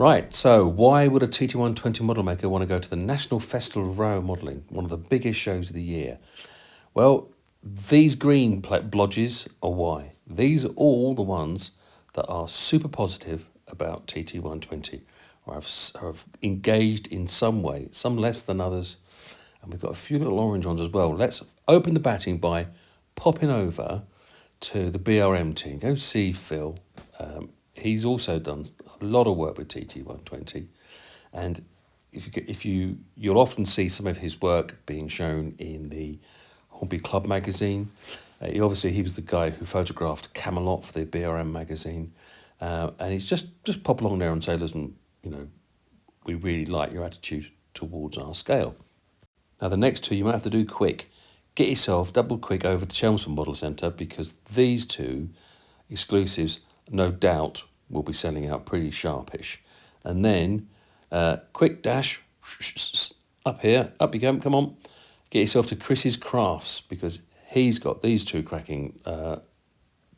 Right, so why would a TT120 model maker want to go to the National Festival of Rail Modelling, one of the biggest shows of the year? Well, these green blodges are why. These are all the ones that are super positive about TT120 or have engaged in some way, some less than others. And we've got a few little orange ones as well. Let's open the batting by popping over to the BRM team. Go see Phil. He's also done a lot of work with TT120, and you'll often see some of his work being shown in the Hobby Club magazine. He was the guy who photographed Camelot for the BRM magazine, and he's just pop along there and say, listen, we really like your attitude towards our scale. Now the next two you might have to do quick. Get yourself double quick over to Chelmsford Model Centre, because these two exclusives no doubt will be selling out pretty sharpish. And then quick dash up here, up you go, come on. Get yourself to Chris's Crafts, because he's got these two cracking, no,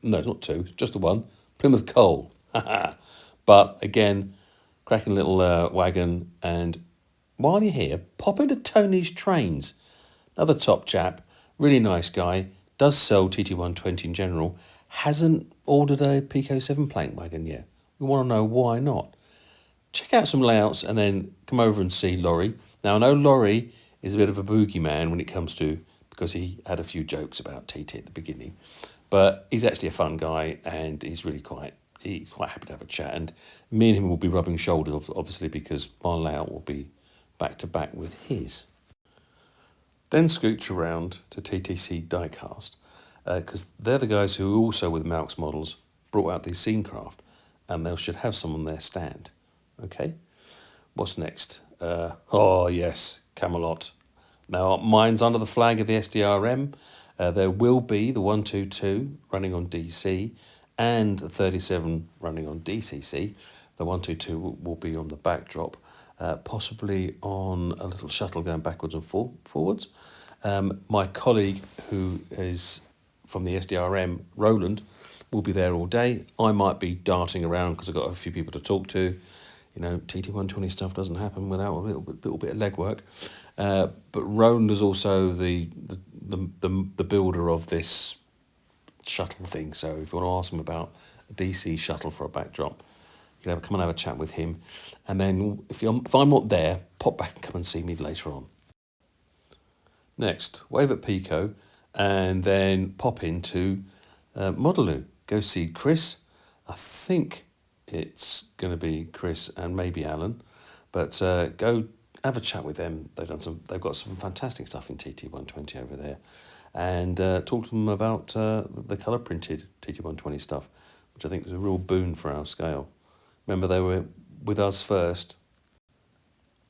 not two, just the one, Plymouth Coal. But again, cracking little wagon. And while you're here, pop into Tony's Trains, another top chap, really nice guy, does sell TT120 in general, hasn't ordered a Pico 7 plank wagon yet. We want to know why not. Check out some layouts and then come over and see Laurie. Now I know Laurie is a bit of a boogeyman when it comes to, because he had a few jokes about TT at the beginning, but he's actually a fun guy and he's quite happy to have a chat. And me and him will be rubbing shoulders, obviously, because my layout will be back to back with his. Then scooch around to TTC Diecast, because they're the guys who also with Malx models brought out these scene craft, and they should have some on their stand. Okay, what's next? Oh yes, Camelot. Now mine's under the flag of the SDRM. There will be the 122 running on DC and the 37 running on DCC. The 122 will be on the backdrop, possibly on a little shuttle going backwards and forwards. My colleague who is from the SDRM, Roland, will be there all day. I might be darting around because I've got a few people to talk to. TT120 stuff doesn't happen without a little bit of legwork. But Roland is also the builder of this shuttle thing. So if you want to ask him about a DC shuttle for a backdrop, you can come and have a chat with him. And then if I'm not there, pop back and come and see me later on. Next, wave at Pico and then pop into Modeloo. Go see Chris. I think it's going to be Chris and maybe Alan, but go have a chat with them. They've got some fantastic stuff in TT120 over there, and talk to them about the colour printed TT120 stuff, which I think is a real boon for our scale. Remember, they were with us first.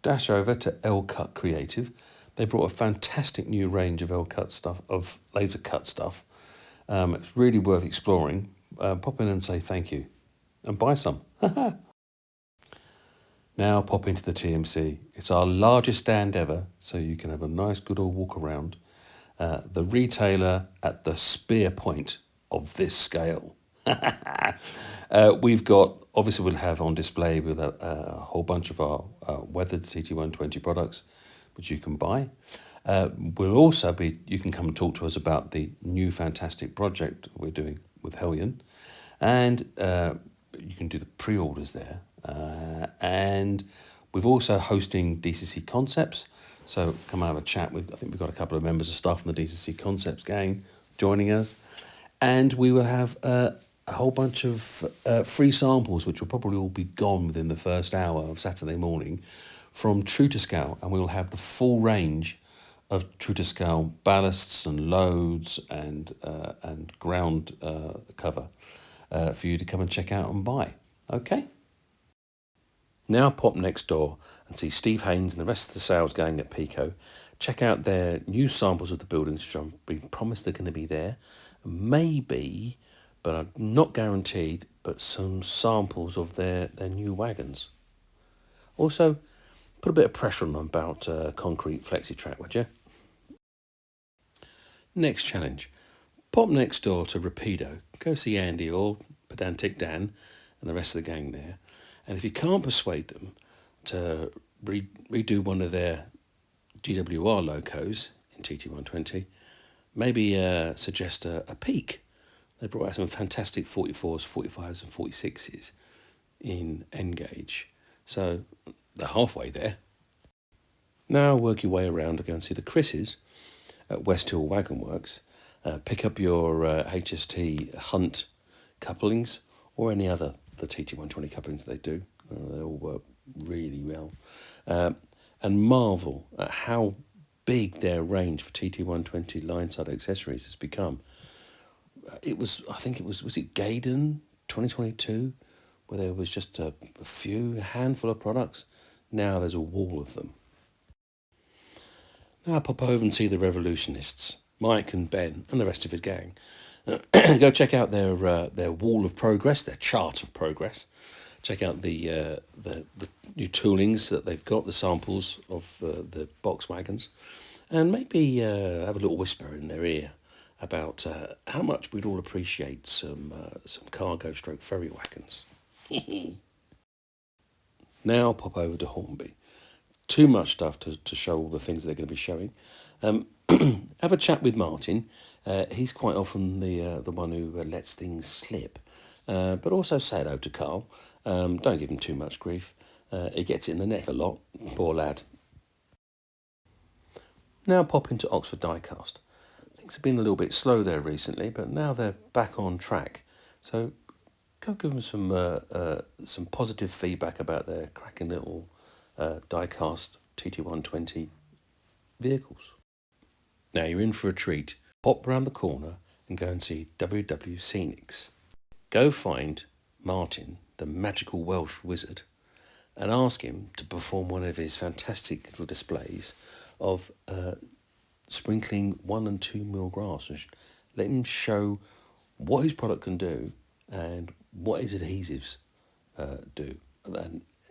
Dash over to L-Cut Creative. They brought a fantastic new range of L-Cut stuff, of laser cut stuff. It's really worth exploring. Pop in and say thank you and buy some. Now pop into the TMC. It's our largest stand ever, so you can have a nice good old walk around. The retailer at the spear point of this scale. We've got, obviously we'll have on display with a whole bunch of our weathered TT120 products, which you can buy. We'll also you can come and talk to us about the new fantastic project we're doing with Hellion, and you can do the pre-orders there. And we're also hosting DCC Concepts, so come and have a chat with, I think we've got a couple of members of staff from the DCC Concepts gang joining us, and we will have a whole bunch of free samples, which will probably all be gone within the first hour of Saturday morning, from True to Scale, and we will have the full range of True to Scale ballasts and loads and ground cover for you to come and check out and buy. Okay? Now pop next door and see Steve Haynes and the rest of the sales gang at Pico. Check out their new samples of the buildings, which I've been promised they're going to be there. Maybe, but I'm not guaranteed, but some samples of their new wagons. Also, put a bit of pressure on them about concrete flexi-track, would you? Next challenge. Pop next door to Rapido. Go see Andy or Pedantic Dan and the rest of the gang there. And if you can't persuade them to redo one of their GWR locos in TT120, maybe suggest a peak. They brought out some fantastic 44s, 45s and 46s in N-gauge. So they're halfway there. Now work your way around to go and see the Chris's at West Hill Wagon Works. Pick up your HST Hunt couplings or any other the TT120 couplings they do. They all work really well. And marvel at how big their range for TT120 line side accessories has become. I think it was it Gaydon 2022, where there was just a handful of products. Now there's a wall of them. Now pop over and see the Revolutionists, Mike and Ben and the rest of his gang. Go check out their wall of progress, their chart of progress. Check out the new toolings that they've got, the samples of the box wagons, and maybe have a little whisper in their ear about how much we'd all appreciate some cargo stroke ferry wagons. Now pop over to Hornby. Too much stuff to show all the things they're going to be showing. Have a chat with Martin. He's quite often the one who lets things slip. But also say hello to Carl. Don't give him too much grief. He gets it in the neck a lot. Poor lad. Now pop into Oxford Diecast. Things have been a little bit slow there recently, but now they're back on track. So go give them some positive feedback about their cracking little diecast TT120 vehicles. Now you're in for a treat. Pop round the corner and go and see WW Scenics. Go find Martin, the magical Welsh wizard, and ask him to perform one of his fantastic little displays of sprinkling 1 and 2 mil grass, and let him show what his product can do and what his adhesives do,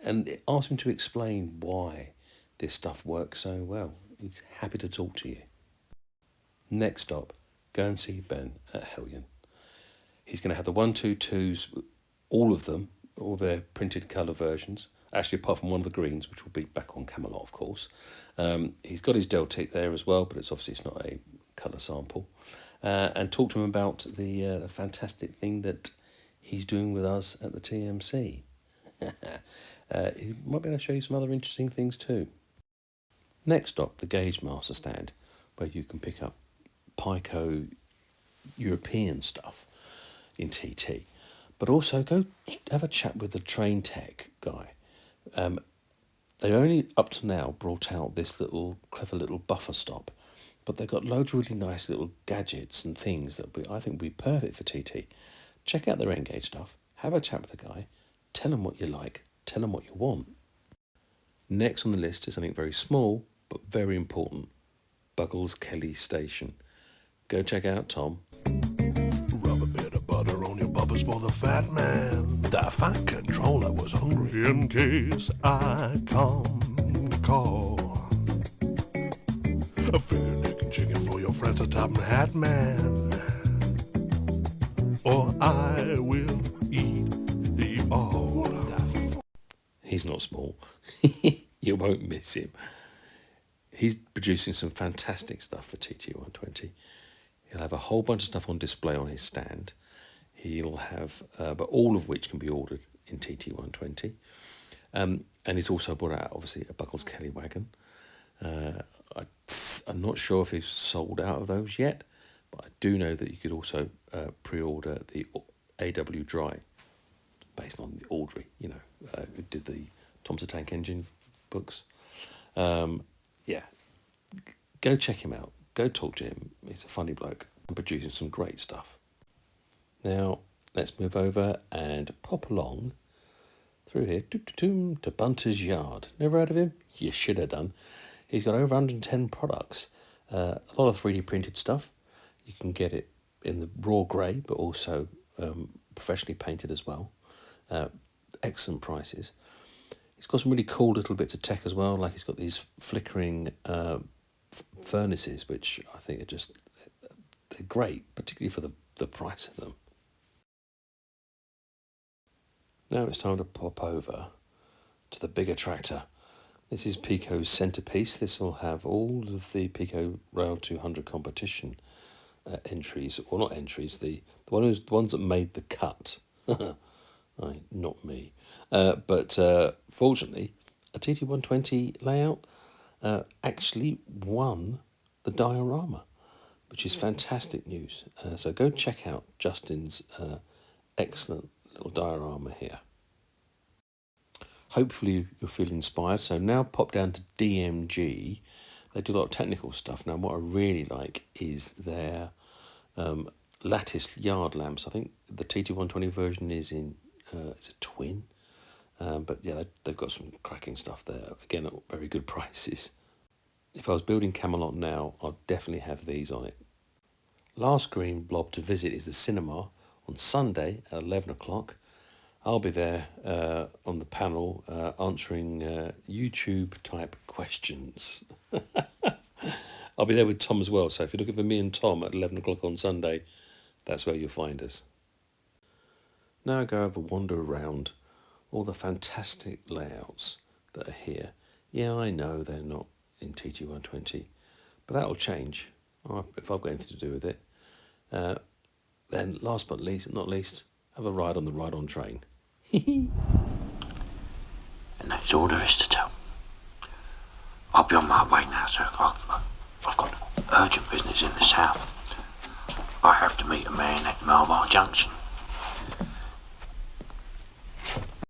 and ask him to explain why this stuff works so well. He's happy to talk to you. Next stop, go and see Ben at Hellion. He's going to have the 122s, all of them, all their printed colour versions, actually apart from one of the greens, which will be back on Camelot, of course. He's got his Deltic there as well, but it's not a colour sample. And talk to him about the fantastic thing that he's doing with us at the TMC. He might be able to show you some other interesting things too. Next stop, the Gauge Master stand, where you can pick up Pico European stuff in TT, but also go have a chat with the Train Tech guy. They've only up to now brought out this clever little buffer stop, but they've got loads of really nice little gadgets and things that I think would be perfect for TT. Check out their N-Gauge stuff, have a chat with the guy, tell him what you like, tell him what you want. Next on the list is something very small but very important, Buggles Kelly Station. Go check out Tom. Rub a bit of butter on your bubbers for the fat man. The fat controller was hungry in case I come to call. A finger licking chicken for your friends, a top hat man. Or I will eat the all. He's not small. You won't miss him. He's producing some fantastic stuff for TT120. He'll have a whole bunch of stuff on display on his stand. He'll have, but all of which can be ordered in TT120. And he's also brought out, obviously, a Buggles Kelly wagon. I'm not sure if he's sold out of those yet, but I do know that you could also pre-order the AW Dry, based on the Audrey, who did the Thompson Tank Engine books. Yeah, go check him out. Go talk to him. He's a funny bloke and producing some great stuff. Now, let's move over and pop along through here to Bunter's Yard. Never heard of him? You should have done. He's got over 110 products. A lot of 3D printed stuff. You can get it in the raw grey, but also professionally painted as well. Excellent prices. He's got some really cool little bits of tech as well, like he's got these flickering furnaces, which I think are they're great, particularly for the price of them. Now it's time to pop over to the bigger tractor. This is Pico's centrepiece. This will have all of the Pico Rail 200 competition entries, or not entries, the ones that made the cut. Not me. But fortunately, a TT120 layout actually won the diorama, which is fantastic news. So go check out Justin's excellent little diorama here. Hopefully you'll feel inspired. So now pop down to DMG. They do a lot of technical stuff. Now what I really like is their lattice yard lamps. I think the TT120 version is in it's a twin. But yeah, they've got some cracking stuff there. Again, at very good prices. If I was building Camelot now, I'd definitely have these on it. Last green blob to visit is the cinema on Sunday at 11 o'clock. I'll be there on the panel answering YouTube type questions. I'll be there with Tom as well, so if you're looking for me and Tom at 11 o'clock on Sunday, that's where you'll find us. Now I go have a wander around all the fantastic layouts that are here. Yeah, I know they're not in TT120, but that'll change if I've got anything to do with it. Then last but not least, have a ride on the ride-on train. And that's all there is to tell. I'll be on my way now, sir. I've got urgent business in the south. I have to meet a man at Marlborough Junction.